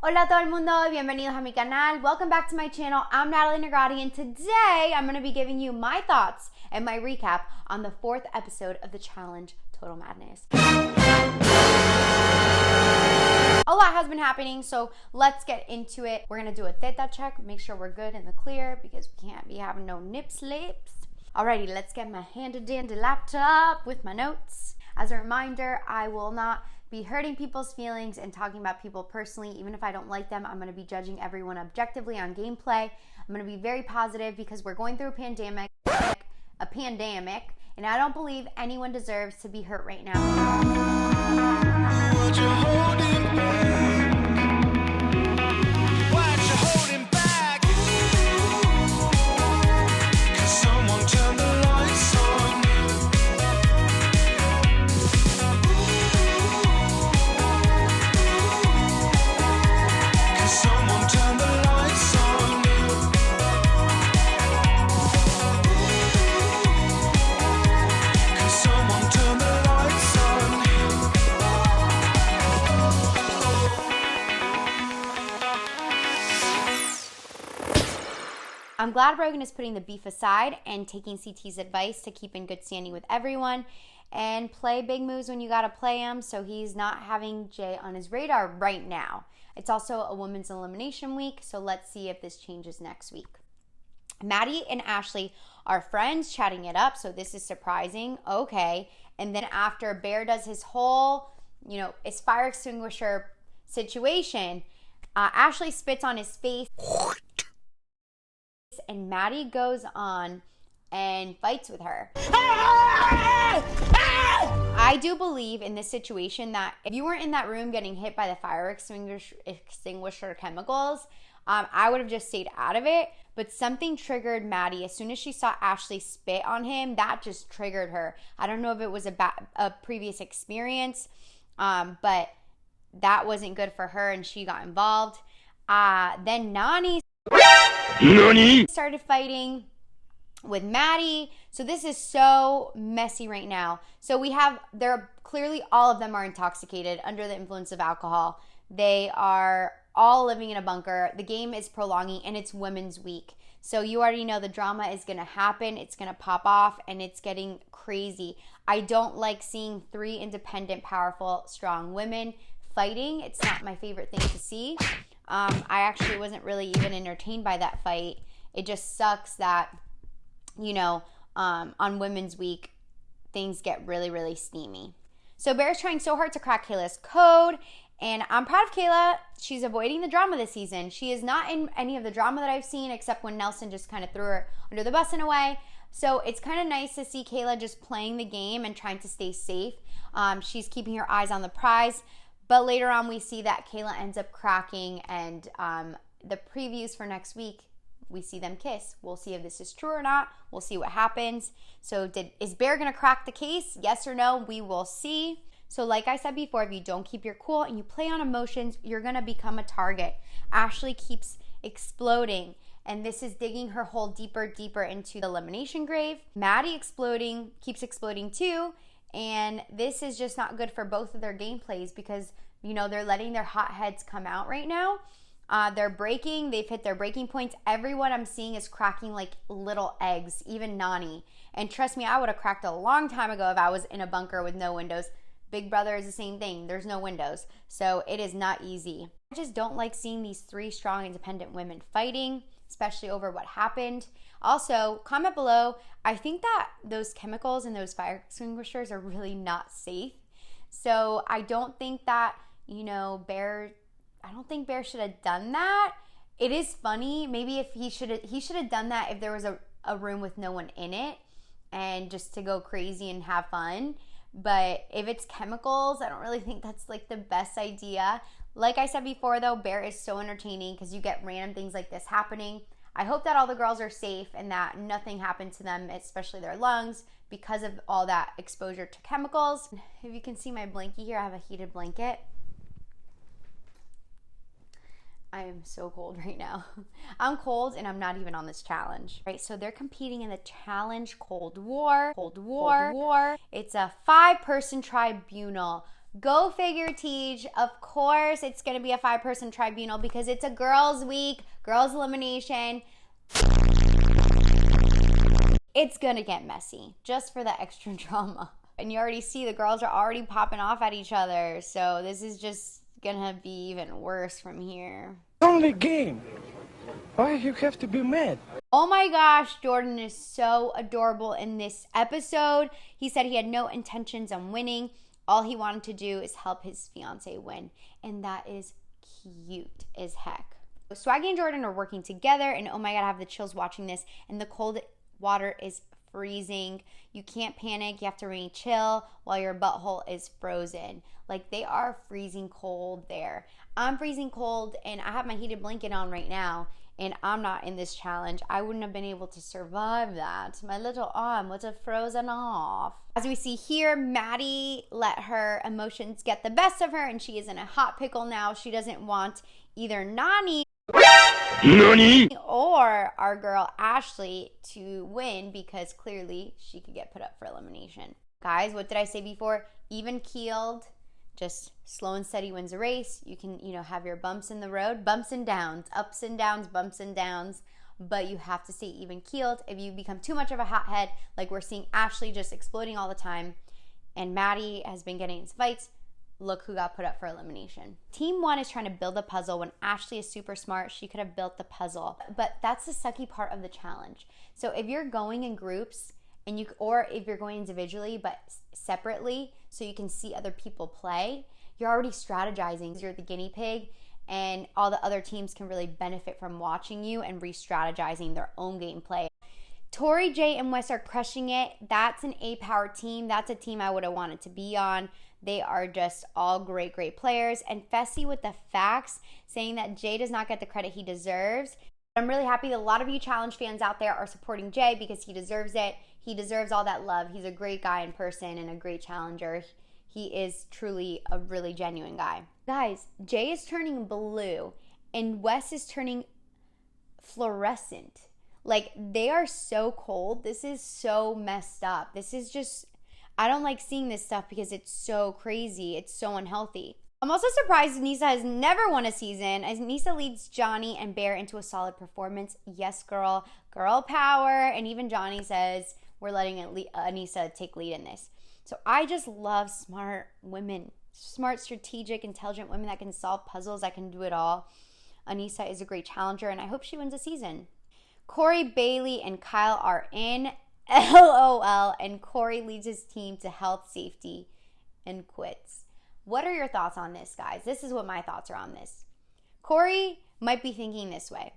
Hola a todo el mundo, bienvenidos a mi canal. Welcome back to my channel. I'm Natalie Negrotti, and today I'm going to be giving you my thoughts and my recap on the 4th episode of the challenge, Total Madness. A lot has been happening, so let's get into it. We're going to do a theta check, make sure we're good in the clear because we can't be having no nip slips. Alrighty, let's get my handy dandy laptop with my notes. As a reminder, I will not be hurting people's feelings and talking about people personally. Even if I don't like them, I'm going to be judging everyone objectively on gameplay. I'm going to be very positive because we're going through a pandemic, and I don't believe anyone deserves to be hurt right now. What you holding back? What you holding back? 'Cause someone turned the lights on. I'm glad Rogan is putting the beef aside and taking CT's advice to keep in good standing with everyone and play big moves when you gotta play them, so he's not having Jay on his radar right now. It's also a women's elimination week, so let's see if this changes next week. Maddie and Ashley are friends, chatting it up, so this is surprising. Okay. And then after Bear does his whole, his fire extinguisher situation, Ashley spits on his face. And Maddie goes on and fights with her. I do believe in this situation that if you weren't in that room getting hit by the fire extinguisher chemicals, I would have just stayed out of it. But something triggered Maddie. As soon as she saw Ashley spit on him, that just triggered her. I don't know if it was a previous experience, but that wasn't good for her and she got involved. Then Nani started fighting with Maddie. So this is so messy right now. So clearly all of them are intoxicated under the influence of alcohol. They are all living in a bunker. The game is prolonging and it's Women's Week. So you already know the drama is going to happen. It's going to pop off and it's getting crazy. I don't like seeing 3 independent, powerful, strong women fighting. It's not my favorite thing to see. I actually wasn't really even entertained by that fight. It just sucks that, on Women's Week, things get really, really steamy. So Bear's trying so hard to crack Kayla's code, and I'm proud of Kayla. She's avoiding the drama this season. She is not in any of the drama that I've seen, except when Nelson just kind of threw her under the bus in a way. So it's kind of nice to see Kayla just playing the game and trying to stay safe. She's keeping her eyes on the prize. But later on, we see that Kayla ends up cracking, and the previews for next week, we see them kiss. We'll see if this is true or not. We'll see what happens. So is Bear going to crack the case? Yes or no? We will see. So like I said before, if you don't keep your cool and you play on emotions, you're going to become a target. Ashley keeps exploding, and this is digging her hole deeper, deeper into the elimination grave. Maddie keeps exploding too. And this is just not good for both of their gameplays because, they're letting their hot heads come out right now. They're breaking. They've hit their breaking points. Everyone I'm seeing is cracking like little eggs, even Nani. And trust me, I would have cracked a long time ago if I was in a bunker with no windows. Big Brother is the same thing. There's no windows. So it is not easy. I just don't like seeing these 3 strong, independent women fighting, especially over what happened. Also, comment below, I think that those chemicals and those fire extinguishers are really not safe. So I don't think that, Bear should have done that. It is funny. Maybe if he should have done that if there was a room with no one in it and just to go crazy and have fun. But if it's chemicals, I don't really think that's like the best idea. Like I said before though, Bear is so entertaining because you get random things like this happening. I hope that all the girls are safe and that nothing happened to them, especially their lungs, because of all that exposure to chemicals. If you can see my blankie here, I have a heated blanket. I am so cold right now. I'm cold and I'm not even on this challenge. Right, so they're competing in the challenge Cold War. It's a 5-person tribunal. Go figure, Tej. Of course, it's going to be a 5-person tribunal because it's a girls' week, girls' elimination. It's going to get messy just for the extra drama. And you already see the girls are already popping off at each other. So this is just going to be even worse from here. Only game. Why you have to be mad? Oh my gosh, Jordan is so adorable in this episode. He said he had no intentions on winning. All he wanted to do is help his fiance win. And that is cute as heck. Swaggy and Jordan are working together. And oh my God, I have the chills watching this. And the cold water is freezing. You can't panic. You have to really chill while your butthole is frozen. Like, they are freezing cold there. I'm freezing cold and I have my heated blanket on right now. And I'm not in this challenge. I wouldn't have been able to survive that. My little arm would have frozen off. As we see here, Maddie let her emotions get the best of her, and she is in a hot pickle now. She doesn't want either Nani or our girl Ashley to win because clearly she could get put up for elimination. Guys, what did I say before? Even keeled. Just slow and steady wins a race. You can, have your bumps in the road, bumps and downs, ups and downs, bumps and downs, but you have to stay even keeled. If you become too much of a hothead, like we're seeing Ashley just exploding all the time, and Maddie has been getting into fights, look who got put up for elimination. Team 1 is trying to build a puzzle. When Ashley is super smart, she could have built the puzzle, but that's the sucky part of the challenge. So if you're going in groups, or if you're going individually but separately so you can see other people play, you're already strategizing. You're the guinea pig, and all the other teams can really benefit from watching you and re-strategizing their own gameplay. Tori, Jay, and Wes are crushing it. That's an A-power team. That's a team I would have wanted to be on. They are just all great, great players. And Fessy with the facts, saying that Jay does not get the credit he deserves. I'm really happy that a lot of you challenge fans out there are supporting Jay because he deserves it. He deserves all that love. He's a great guy in person and a great challenger. He is truly a really genuine guy. Guys, Jay is turning blue and Wes is turning fluorescent. Like, they are so cold. This is so messed up. This is just, I don't like seeing this stuff because it's so crazy. It's so unhealthy. I'm also surprised Aneesa has never won a season. Aneesa leads Johnny and Bear into a solid performance. Yes, girl. Girl power. And even Johnny says we're letting Aneesa take lead in this. So I just love smart women. Smart, strategic, intelligent women that can solve puzzles, that can do it all. Aneesa is a great challenger, and I hope she wins a season. Corey, Bailey, and Kyle are in. LOL. And Corey leads his team to health, safety, and quits. What are your thoughts on this, guys? This is what my thoughts are on this. Corey might be thinking this way.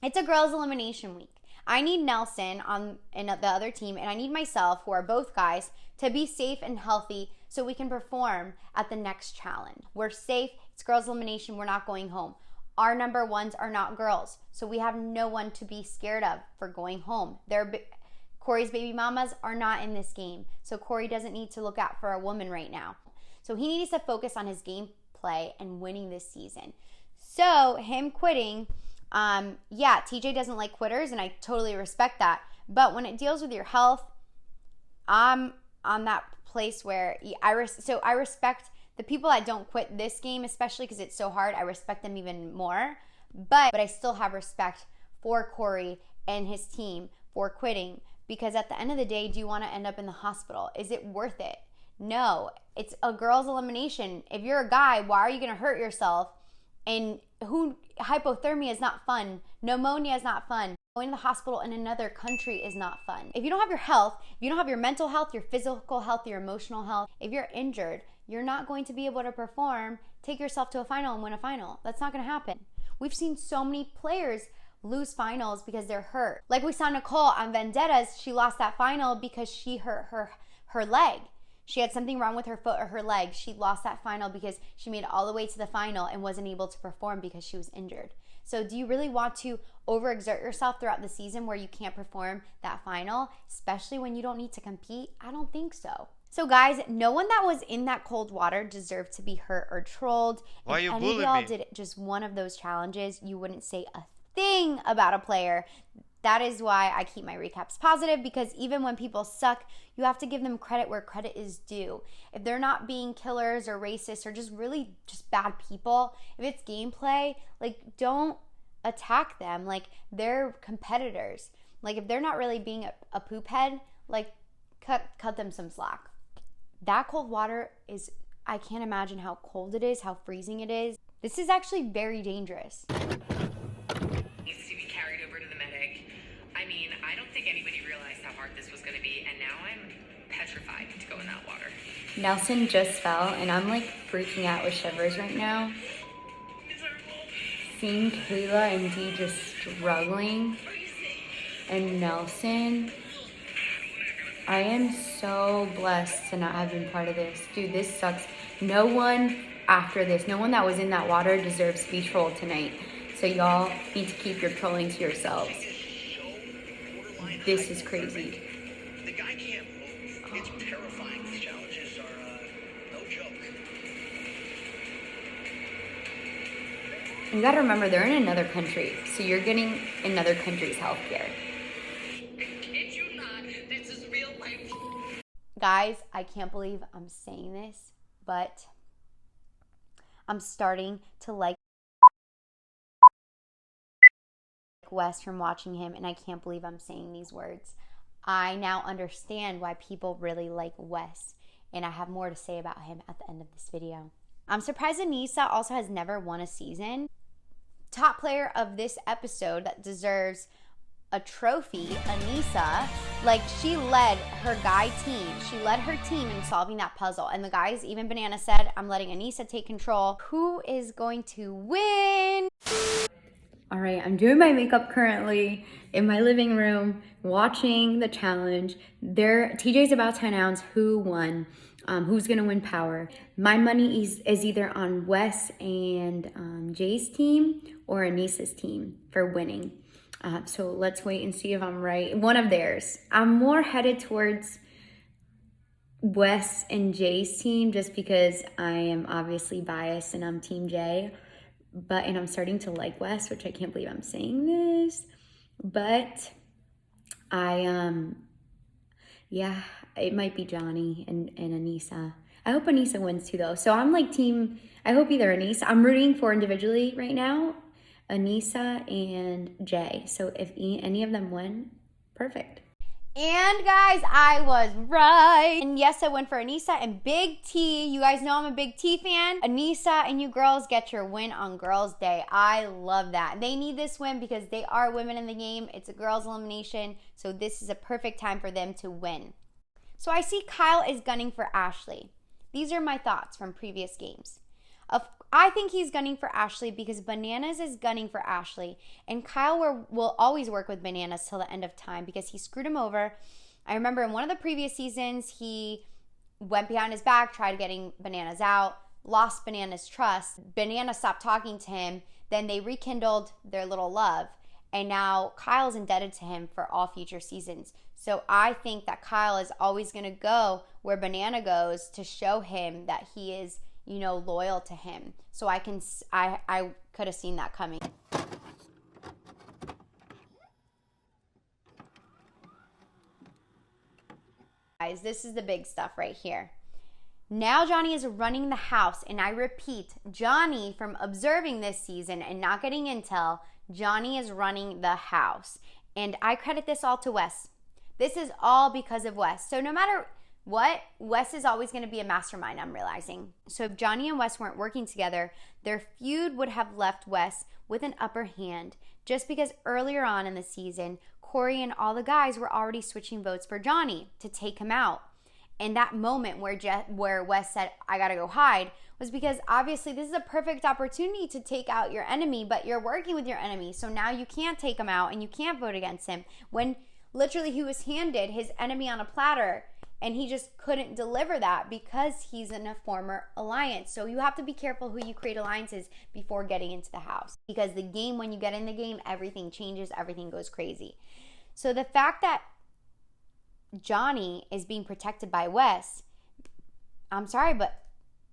It's a girls' elimination week. I need Nelson in the other team, and I need myself, who are both guys, to be safe and healthy so we can perform at the next challenge. We're safe. It's girls' elimination. We're not going home. Our number ones are not girls, so we have no one to be scared of for going home. Corey's baby mamas are not in this game, so Corey doesn't need to look out for a woman right now. So he needs to focus on his gameplay and winning this season. So him quitting, TJ doesn't like quitters, and I totally respect that. But when it deals with your health, I'm on that place where I respect the people that don't quit this game, especially because it's so hard. I respect them even more. But I still have respect for Corey and his team for quitting, because at the end of the day, do you want to end up in the hospital? Is it worth it? No, it's a girls' elimination. If you're a guy, why are you going to hurt yourself? And hypothermia is not fun. Pneumonia is not fun. Going to the hospital in another country is not fun. If you don't have your health, if you don't have your mental health, your physical health, your emotional health, if you're injured, you're not going to be able to perform, take yourself to a final and win a final. That's not going to happen. We've seen so many players lose finals because they're hurt. Like we saw Nicole on Vendettas, she lost that final because she hurt her leg. She had something wrong with her foot or her leg. She lost that final because she made it all the way to the final and wasn't able to perform because she was injured. So do you really want to overexert yourself throughout the season where you can't perform that final, especially when you don't need to compete? I don't think so. So guys, no one that was in that cold water deserved to be hurt or trolled. Why if you any of bullying y'all me? did just one of those challenges, you wouldn't say a thing about a player. That is why I keep my recaps positive, because even when people suck, you have to give them credit where credit is due. If they're not being killers or racist or just really just bad people, if it's gameplay, like, don't attack them. Like, they're competitors. Like, if they're not really being a poop head, like, cut them some slack. That cold water is, I can't imagine how cold it is, how freezing it is. This is actually very dangerous. Needs to be carried over to the medic. I mean, I don't think anybody realized how hard this was going to be, and now I'm petrified to go in that water. Nelson just fell, and I'm like freaking out with shivers right now. Seeing Kayla and Dee just struggling, and Nelson, I am so blessed to not have been part of this. Dude, this sucks. No one after this, no one that was in that water deserves to be trolled tonight. So y'all need to keep your trolling to yourselves. This is crazy. The guy can't move. It's terrifying. These challenges are no joke. You gotta remember, they're in another country, so you're getting another country's healthcare. Kid you not, this is real life. Guys, I can't believe I'm saying this, but I'm starting to like Wes from watching him, and I can't believe I'm saying these words. I now understand why people really like Wes, and I have more to say about him at the end of this video. I'm surprised Aneesa also has never won a season. Top player of this episode that deserves a trophy, Aneesa. Like, she led her guy team. She led her team in solving that puzzle. And the guys, even Banana said, I'm letting Aneesa take control. Who is going to win? All right, I'm doing my makeup currently in my living room, watching the challenge. TJ's about 10 ounce. Who won? Who's gonna win power? My money is either on Wes and Jay's team or Aneesa's team for winning. So let's wait and see if I'm right. One of theirs. I'm more headed towards Wes and Jay's team just because I am obviously biased and I'm Team Jay. And I'm starting to like Wes, which I can't believe I'm saying this. But yeah, it might be Johnny and Aneesa. I hope Aneesa wins too, though. So I'm like I hope either Aneesa. I'm rooting for individually right now, Aneesa and Jay. So if any of them win, perfect. And guys, I was right. And yes, I went for Aneesa and Big T. You guys know I'm a Big T fan. Aneesa and you girls get your win on Girls' Day. I love that. They need this win because they are women in the game. It's a girls' elimination, so this is a perfect time for them to win. So I see Kyle is gunning for Ashley. These are my thoughts from previous games. I think he's gunning for Ashley because Bananas is gunning for Ashley. And Kyle will always work with Bananas till the end of time because he screwed him over. I remember in one of the previous seasons, he went behind his back, tried getting Bananas out, lost Bananas' trust. Banana stopped talking to him. Then they rekindled their little love. And now Kyle's indebted to him for all future seasons. So I think that Kyle is always going to go where Banana goes to show him that he is, loyal to him. So I could have seen that coming. Guys, this is the big stuff right here. Now Johnny is running the house, and I repeat, Johnny, from observing this season and not getting intel, Johnny is running the house. And I credit this all to Wes. This is all because of Wes. So no matter what, Wes is always going to be a mastermind, I'm realizing. So if Johnny and Wes weren't working together, their feud would have left Wes with an upper hand, just because earlier on in the season, Corey and all the guys were already switching votes for Johnny to take him out. And that moment where Wes said, I gotta go hide, was because obviously this is a perfect opportunity to take out your enemy, but you're working with your enemy, so now you can't take him out and you can't vote against him. When literally he was handed his enemy on a platter, and he just couldn't deliver that because he's in a former alliance. So you have to be careful who you create alliances before getting into the house. Because the game, when you get in the game, everything changes, everything goes crazy. So the fact that Johnny is being protected by Wes, I'm sorry, but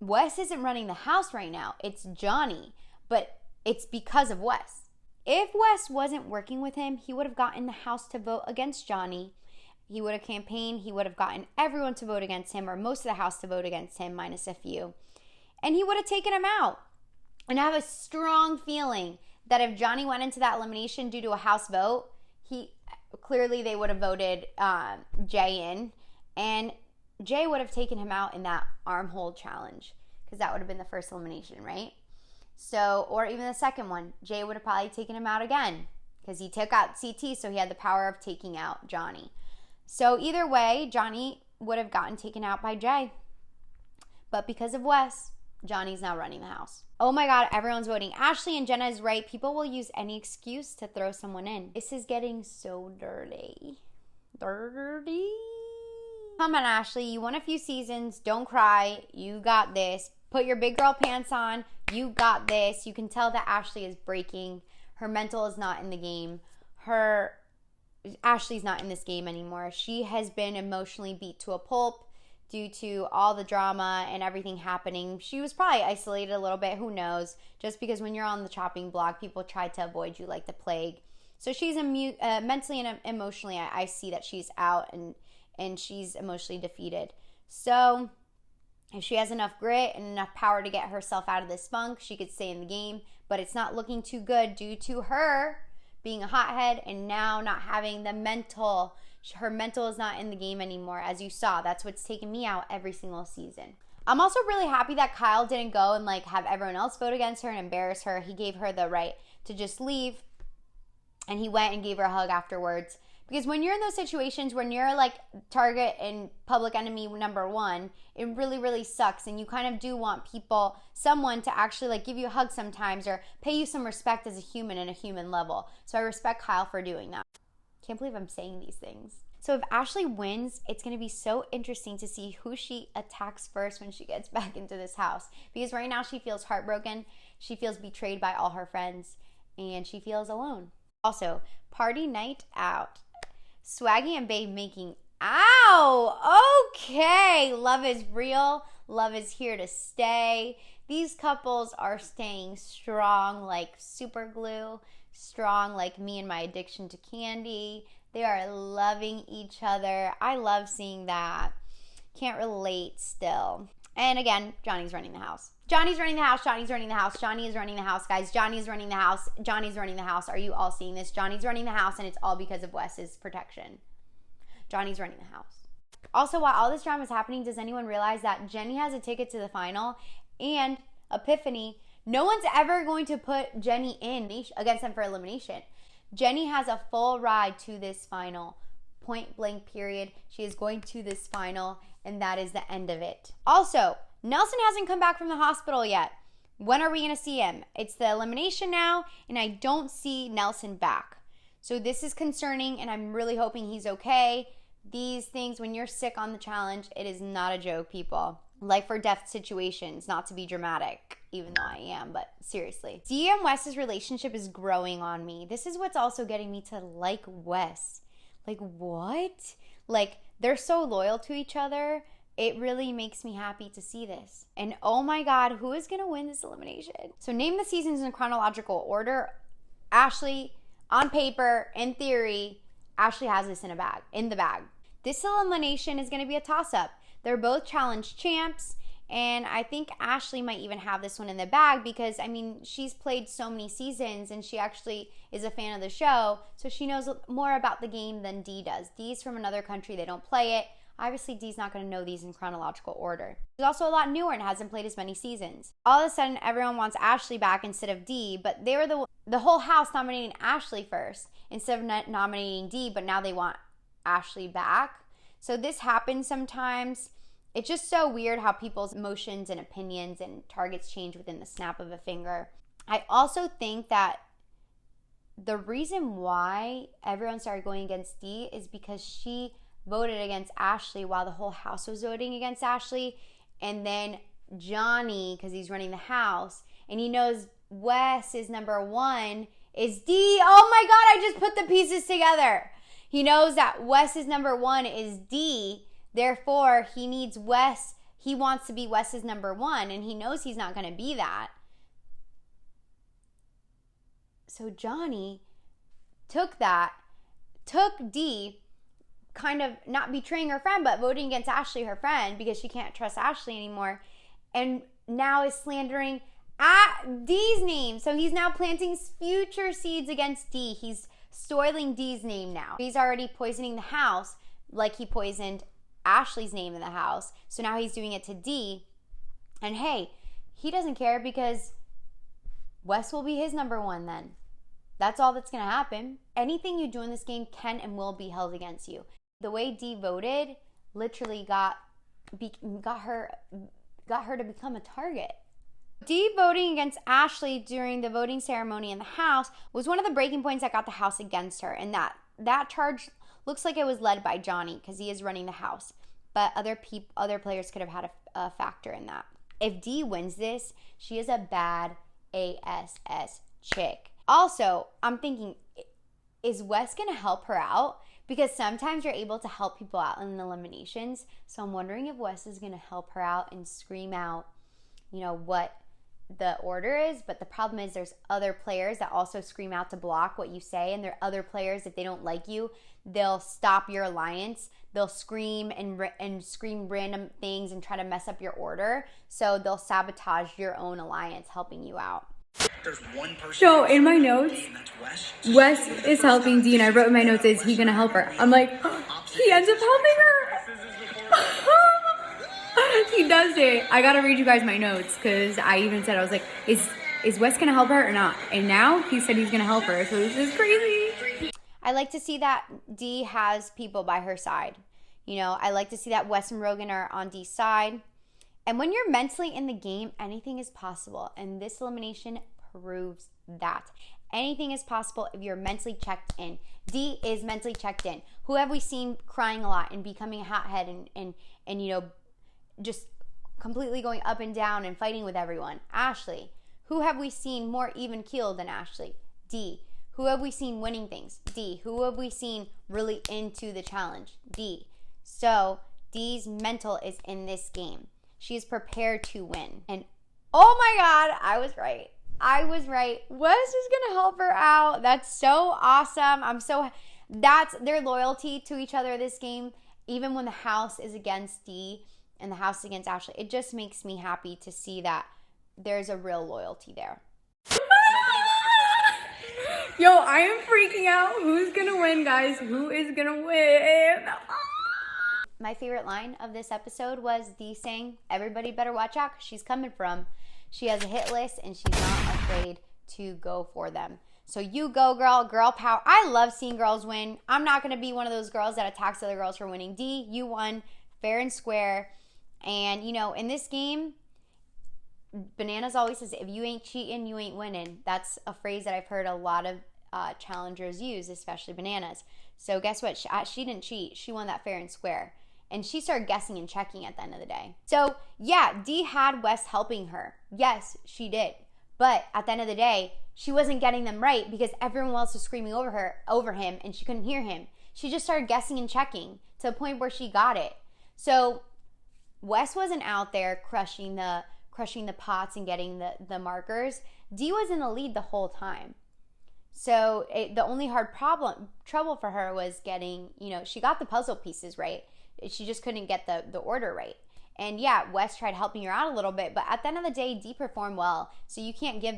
Wes isn't running the house right now. It's Johnny, but it's because of Wes. If Wes wasn't working with him, he would have gotten the house to vote against Johnny. He would have campaigned. He would have gotten everyone to vote against him, or most of the house to vote against him, minus a few. And he would have taken him out. And I have a strong feeling that if Johnny went into that elimination due to a house vote, they would have voted Jay in. And Jay would have taken him out in that arm hold challenge, because that would have been the first elimination, right? So, or even the second one, Jay would have probably taken him out again, because he took out CT, so he had the power of taking out Johnny. So either way, Johnny would have gotten taken out by Jay. But because of Wes, Johnny's now running the house. Oh my God, everyone's voting. Ashley and Jenna is right. People will use any excuse to throw someone in. This is getting so dirty. Dirty. Come on, Ashley. You won a few seasons. Don't cry. You got this. Put your big girl pants on. You got this. You can tell that Ashley is breaking. Her mental is not in the game. Ashley's not in this game anymore. She has been emotionally beat to a pulp due to all the drama and everything happening. She was probably isolated a little bit. Who knows? Just because when you're on the chopping block, people try to avoid you like the plague. So she's mentally and emotionally, I see that she's out and she's emotionally defeated. So if she has enough grit and enough power to get herself out of this funk, she could stay in the game. But it's not looking too good due to her being a hothead and now not having the mental. Her mental is not in the game anymore. As you saw, that's what's taken me out every single season. I'm also really happy that Kyle didn't go and have everyone else vote against her and embarrass her. He gave her the right to just leave, and he went and gave her a hug afterwards. Because when you're in those situations, when you're target and public enemy number one, it really, really sucks. And you kind of do want someone to actually give you a hug sometimes or pay you some respect as a human in a human level. So I respect Kyle for doing that. Can't believe I'm saying these things. So if Ashley wins, it's going to be so interesting to see who she attacks first when she gets back into this house. Because right now she feels heartbroken. She feels betrayed by all her friends. And she feels alone. Also, party night out. Swaggy and Babe making okay. Love is real. Love is here to stay. These couples are staying strong like super glue. Strong like me and my addiction to candy. They are loving each other. I love seeing that. Can't relate still. And again, Johnny's running the house. Johnny's running the house. Johnny's running the house. Johnny is running the house, guys. Johnny's running the house. Johnny's running the house. Are you all seeing this? Johnny's running the house, and it's all because of Wes's protection. Johnny's running the house. Also, while all this drama is happening, does anyone realize that Jenny has a ticket to the final and Epiphany? No one's ever going to put Jenny in against them for elimination. Jenny has a full ride to this final. Point blank period. She is going to this final, and that is the end of it. Also, Nelson hasn't come back from the hospital yet. When are we going to see him? It's the elimination now, and I don't see Nelson back. So this is concerning, and I'm really hoping he's okay. These things, when you're sick on the challenge, it is not a joke, people. Life or death situations, not to be dramatic, even though I am, but seriously. Dee and Wes's relationship is growing on me. This is what's also getting me to like Wes. What? They're so loyal to each other. It really makes me happy to see this. And oh my God, who is going to win this elimination? So name the seasons in chronological order. Ashley, on paper, in theory, Ashley has this in the bag. This elimination is going to be a toss-up. They're both challenge champs, and I think Ashley might even have this one in the bag because, she's played so many seasons, and she actually is a fan of the show, so she knows more about the game than Dee does. Dee's from another country. They don't play it. Obviously, Dee's not going to know these in chronological order. She's also a lot newer and hasn't played as many seasons. All of a sudden, everyone wants Ashley back instead of Dee, but they were the whole house nominating Ashley first instead of nominating Dee, but now they want Ashley back. So this happens sometimes. It's just so weird how people's emotions and opinions and targets change within the snap of a finger. I also think that the reason why everyone started going against Dee is because she voted against Ashley while the whole house was voting against Ashley. And then Johnny, because he's running the house, and he knows Wes is number one, is Dee. Oh my God, I just put the pieces together. He knows that Wes is number one is Dee. Therefore, he needs Wes. He wants to be Wes's number one, and he knows he's not going to be that. So Johnny took D, kind of not betraying her friend, but voting against Ashley, her friend, because she can't trust Ashley anymore, and now is slandering D's name. So he's now planting future seeds against D. He's soiling D's name now. He's already poisoning the house like he poisoned Ashley's name in the house. So now he's doing it to D. And hey, he doesn't care because Wes will be his number one then. That's all that's going to happen. Anything you do in this game can and will be held against you. The way D voted literally got her to become a target. D voting against Ashley during the voting ceremony in the house was one of the breaking points that got the house against her. And that charge looks like it was led by Johnny because he is running the house. But other players could have had a factor in that. If D wins this, she is a bad ASS chick. Also, I'm thinking, is Wes going to help her out? Because sometimes you're able to help people out in eliminations. So I'm wondering if Wes is going to help her out and scream out, what the order is. But the problem is there's other players that also scream out to block what you say. And there are other players, if they don't like you, they'll stop your alliance. They'll scream and scream random things and try to mess up your order. So they'll sabotage your own alliance, helping you out. There's one person. So in my notes, Wes is helping D, and I wrote in my notes, is he gonna help her? I'm like, he ends up helping her. He does it. I gotta read you guys my notes because I even said, I was like, is Wes gonna help her or not? And now he said he's gonna help her. So this is crazy. I like to see that D has people by her side. I like to see that Wes and Rogan are on D's side. And when you're mentally in the game, anything is possible. And this elimination proves that. Anything is possible if you're mentally checked in. D is mentally checked in. Who have we seen crying a lot and becoming a hothead and just completely going up and down and fighting with everyone? Ashley. Who have we seen more even keeled than Ashley? D. Who have we seen winning things? D. Who have we seen really into the challenge? D. So D's mental is in this game. She is prepared to win. And oh my God, I was right. Wes is going to help her out. That's so awesome. That's their loyalty to each other this game. Even when the house is against D and the house is against Ashley, it just makes me happy to see that there's a real loyalty there. Yo, I am freaking out. Who's gonna win, guys? Who is gonna win? My favorite line of this episode was Dee saying, everybody better watch out because she's coming from. She has a hit list and she's not afraid to go for them. So you go, girl power. I love seeing girls win. I'm not going to be one of those girls that attacks other girls for winning. Dee, you won fair and square. And, in this game, Bananas always says, if you ain't cheating, you ain't winning. That's a phrase that I've heard a lot of challengers use, especially Bananas. So guess what? She didn't cheat. She won that fair and square. And she started guessing and checking at the end of the day. So, yeah, Dee had Wes helping her. Yes, she did. But at the end of the day, she wasn't getting them right because everyone else was screaming over him, and she couldn't hear him. She just started guessing and checking to the point where she got it. So, Wes wasn't out there crushing the pots and getting the markers. Dee was in the lead the whole time. So, the only trouble for her was getting, she got the puzzle pieces right. She just couldn't get the order right. And yeah, Wes tried helping her out a little bit, but at the end of the day, Dee performed well. So you can't give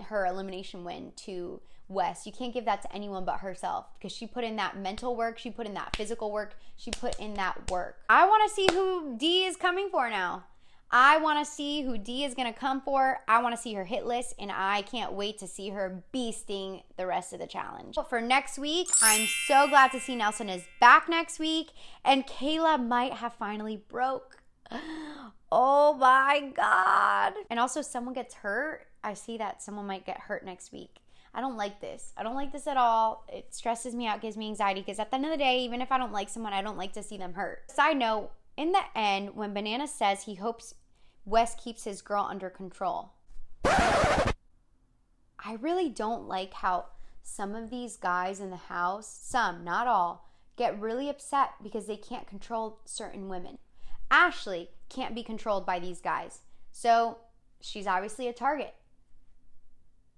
her elimination win to Wes. You can't give that to anyone but herself because she put in that mental work, she put in that physical work, she put in that work. I want to see who Dee is coming for now. I want to see who Dee is going to come for. I want to see her hit list, and I can't wait to see her beasting the rest of the challenge. But for next week, I'm so glad to see Nelson is back next week, and Kayla might have finally broke. Oh my God. And also, someone gets hurt. I see that someone might get hurt next week. I don't like this. I don't like this at all. It stresses me out, gives me anxiety, because at the end of the day, even if I don't like someone, I don't like to see them hurt. Side note, in the end, when Banana says he hopes Wes keeps his girl under control, I really don't like how some of these guys in the house, some, not all, get really upset because they can't control certain women. Ashley can't be controlled by these guys. So she's obviously a target.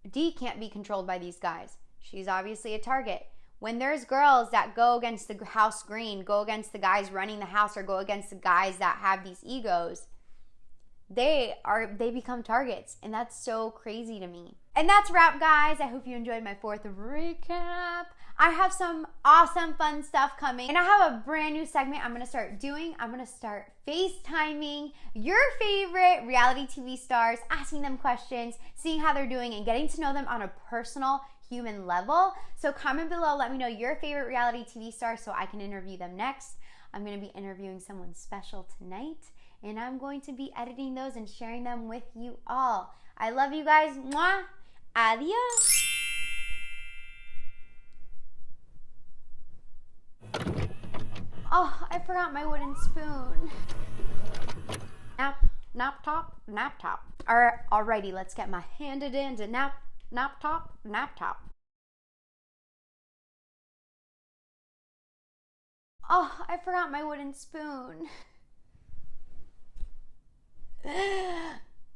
D can't be controlled by these guys. She's obviously a target. When there's girls that go against the house green, go against the guys running the house, or go against the guys that have these egos, they become targets. And that's so crazy to me. And that's a wrap, guys. I hope you enjoyed my 4th recap. I have some awesome fun stuff coming, and I have a brand new segment I'm gonna start doing. I'm gonna start FaceTiming your favorite reality TV stars, asking them questions, seeing how they're doing, and getting to know them on a personal human level. So comment below, let me know your favorite reality TV star so I can interview them next. I'm gonna be interviewing someone special tonight, and I'm going to be editing those and sharing them with you all. I love you guys. Mwah. Adios. Oh, I forgot my wooden spoon. Nap top. Alrighty, let's get my handed into nap top. Oh, I forgot my wooden spoon.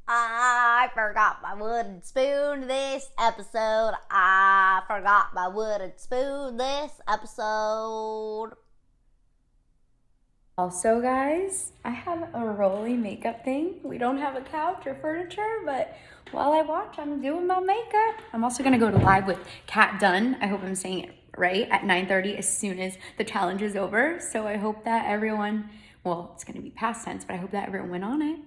I forgot my wooden spoon this episode. Also, guys, I have a rolly makeup thing. We don't have a couch or furniture, but while I watch, I'm doing my makeup. I'm also gonna go to live with Kat Dunn. I hope I'm saying it right, at 9:30 as soon as the challenge is over. So I hope that everyone, well, it's gonna be past tense, but I hope that everyone went on it.